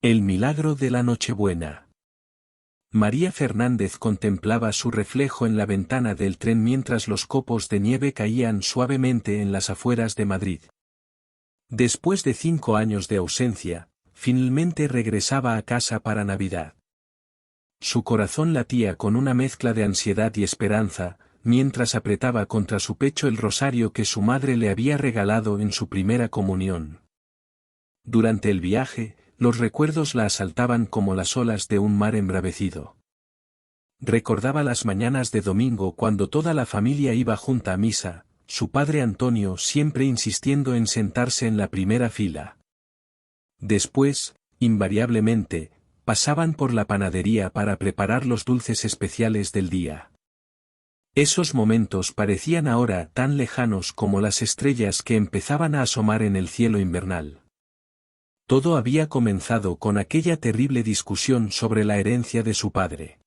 El milagro de la Nochebuena. María Fernández contemplaba su reflejo en la ventana del tren mientras los copos de nieve caían suavemente en las afueras de Madrid. Después de 5 años de ausencia, finalmente regresaba a casa para Navidad. Su corazón latía con una mezcla de ansiedad y esperanza, mientras apretaba contra su pecho el rosario que su madre le había regalado en su primera comunión. Durante el viaje, los recuerdos la asaltaban como las olas de un mar embravecido. Recordaba las mañanas de domingo cuando toda la familia iba junta a misa, su padre Antonio siempre insistiendo en sentarse en la primera fila. Después, invariablemente, pasaban por la panadería para preparar los dulces especiales del día. Esos momentos parecían ahora tan lejanos como las estrellas que empezaban a asomar en el cielo invernal. Todo había comenzado con aquella terrible discusión sobre la herencia de su padre.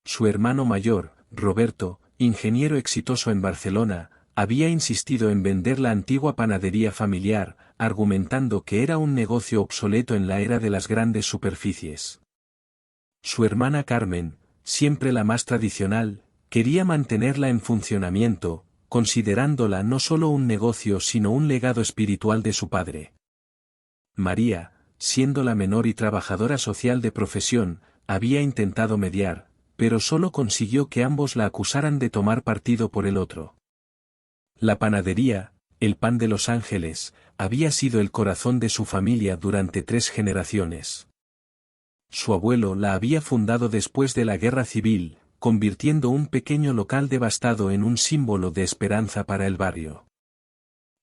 Su hermano mayor, Roberto, ingeniero exitoso en Barcelona, había insistido en vender la antigua panadería familiar, argumentando que era un negocio obsoleto en la era de las grandes superficies. Su hermana Carmen, siempre la más tradicional, quería mantenerla en funcionamiento, considerándola no solo un negocio sino un legado espiritual de su padre. María, siendo la menor y trabajadora social de profesión, había intentado mediar, pero solo consiguió que ambos la acusaran de tomar partido por el otro. La panadería, el pan de los ángeles, había sido el corazón de su familia durante 3 generaciones. Su abuelo la había fundado después de la Guerra Civil, convirtiendo un pequeño local devastado en un símbolo de esperanza para el barrio.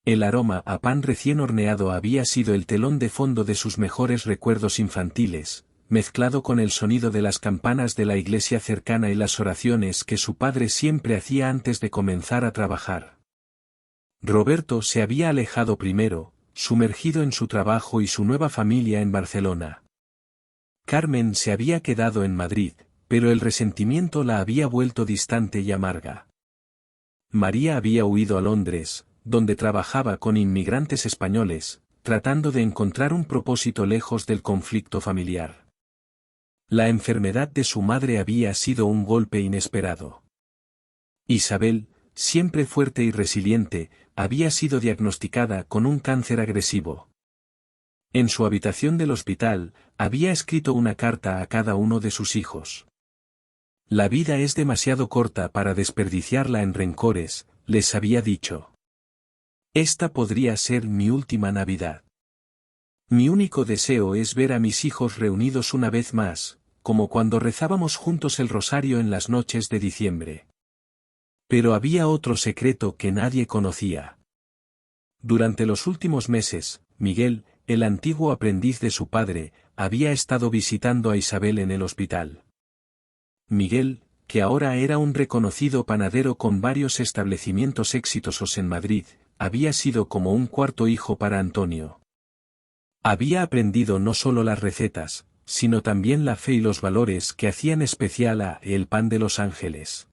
El aroma a pan recién horneado había sido el telón de fondo de sus mejores recuerdos infantiles, mezclado con el sonido de las campanas de la iglesia cercana y las oraciones que su padre siempre hacía antes de comenzar a trabajar. Roberto se había alejado primero, sumergido en su trabajo y su nueva familia en Barcelona. Carmen se había quedado en Madrid, pero el resentimiento la había vuelto distante y amarga. María había huido a Londres, donde trabajaba con inmigrantes españoles, tratando de encontrar un propósito lejos del conflicto familiar. La enfermedad de su madre había sido un golpe inesperado. Isabel, siempre fuerte y resiliente, había sido diagnosticada con un cáncer agresivo. En su habitación del hospital, había escrito una carta a cada uno de sus hijos. La vida es demasiado corta para desperdiciarla en rencores, les había dicho. Esta podría ser mi última Navidad. Mi único deseo es ver a mis hijos reunidos una vez más, como cuando rezábamos juntos el rosario en las noches de diciembre. Pero había otro secreto que nadie conocía. Durante los últimos meses, Miguel, el antiguo aprendiz de su padre, había estado visitando a Isabel en el hospital. Miguel, que ahora era un reconocido panadero con varios establecimientos exitosos en Madrid, había sido como un cuarto hijo para Antonio. Había aprendido no solo las recetas, sino también la fe y los valores que hacían especial a El pan de los ángeles.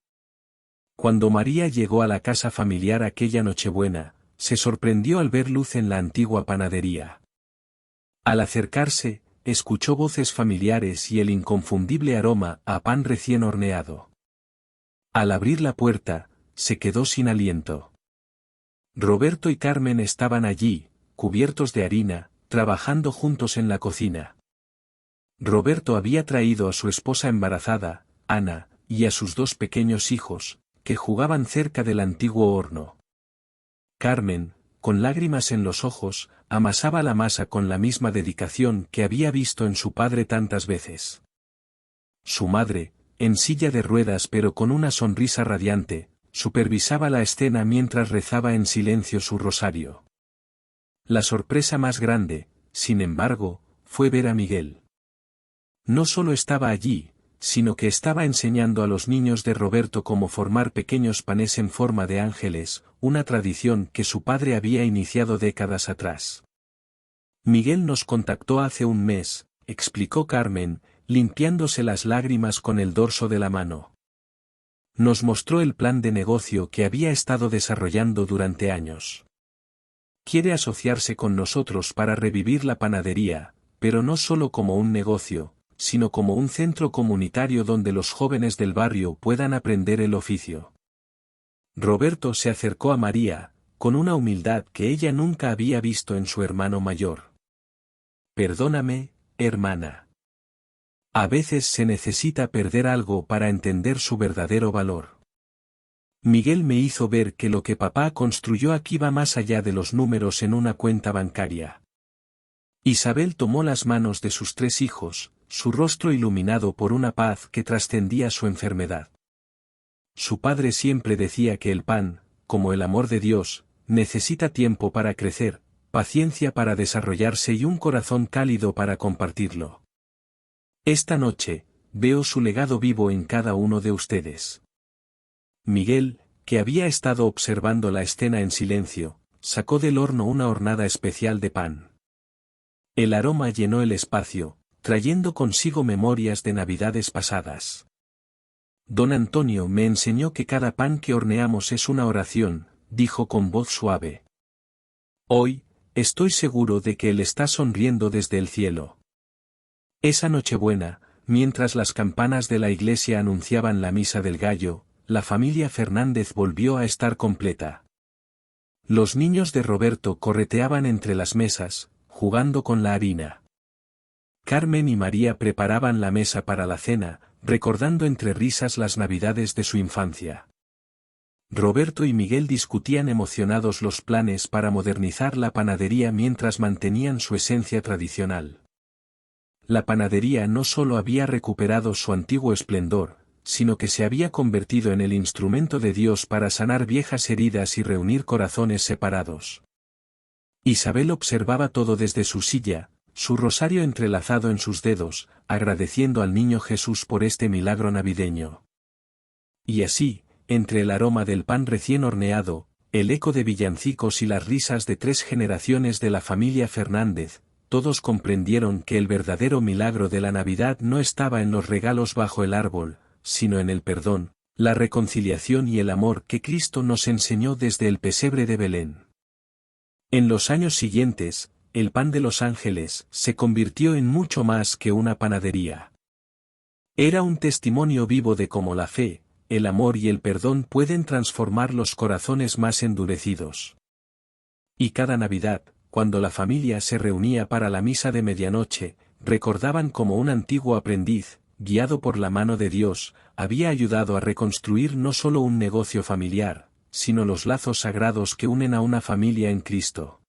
Cuando María llegó a la casa familiar aquella Nochebuena, se sorprendió al ver luz en la antigua panadería. Al acercarse, escuchó voces familiares y el inconfundible aroma a pan recién horneado. Al abrir la puerta, se quedó sin aliento. Roberto y Carmen estaban allí, cubiertos de harina, trabajando juntos en la cocina. Roberto había traído a su esposa embarazada, Ana, y a sus 2 pequeños hijos, que jugaban cerca del antiguo horno. Carmen, con lágrimas en los ojos, amasaba la masa con la misma dedicación que había visto en su padre tantas veces. Su madre, en silla de ruedas pero con una sonrisa radiante, supervisaba la escena mientras rezaba en silencio su rosario. La sorpresa más grande, sin embargo, fue ver a Miguel. No solo estaba allí, sino que estaba enseñando a los niños de Roberto cómo formar pequeños panes en forma de ángeles, una tradición que su padre había iniciado décadas atrás. Miguel nos contactó hace un mes, explicó Carmen, limpiándose las lágrimas con el dorso de la mano. Nos mostró el plan de negocio que había estado desarrollando durante años. Quiere asociarse con nosotros para revivir la panadería, pero no solo como un negocio, sino como un centro comunitario donde los jóvenes del barrio puedan aprender el oficio. Roberto se acercó a María, con una humildad que ella nunca había visto en su hermano mayor. Perdóname, hermana. A veces se necesita perder algo para entender su verdadero valor. Miguel me hizo ver que lo que papá construyó aquí va más allá de los números en una cuenta bancaria. Isabel tomó las manos de sus 3 hijos, su rostro iluminado por una paz que trascendía su enfermedad. Su padre siempre decía que el pan, como el amor de Dios, necesita tiempo para crecer, paciencia para desarrollarse y un corazón cálido para compartirlo. Esta noche, veo su legado vivo en cada uno de ustedes. Miguel, que había estado observando la escena en silencio, sacó del horno una hornada especial de pan. El aroma llenó el espacio, trayendo consigo memorias de navidades pasadas. Don Antonio me enseñó que cada pan que horneamos es una oración, dijo con voz suave. Hoy, estoy seguro de que él está sonriendo desde el cielo. Esa Nochebuena, mientras las campanas de la iglesia anunciaban la misa del gallo, la familia Fernández volvió a estar completa. Los niños de Roberto correteaban entre las mesas, jugando con la harina. Carmen y María preparaban la mesa para la cena, recordando entre risas las navidades de su infancia. Roberto y Miguel discutían emocionados los planes para modernizar la panadería mientras mantenían su esencia tradicional. La panadería no solo había recuperado su antiguo esplendor, sino que se había convertido en el instrumento de Dios para sanar viejas heridas y reunir corazones separados. Isabel observaba todo desde su silla, su rosario entrelazado en sus dedos, agradeciendo al niño Jesús por este milagro navideño. Y así, entre el aroma del pan recién horneado, el eco de villancicos y las risas de 3 generaciones de la familia Fernández, todos comprendieron que el verdadero milagro de la Navidad no estaba en los regalos bajo el árbol, sino en el perdón, la reconciliación y el amor que Cristo nos enseñó desde el pesebre de Belén. En los años siguientes, el Pan de los Ángeles se convirtió en mucho más que una panadería. Era un testimonio vivo de cómo la fe, el amor y el perdón pueden transformar los corazones más endurecidos. Y cada Navidad, cuando la familia se reunía para la misa de medianoche, recordaban cómo un antiguo aprendiz, guiado por la mano de Dios, había ayudado a reconstruir no solo un negocio familiar, sino los lazos sagrados que unen a una familia en Cristo.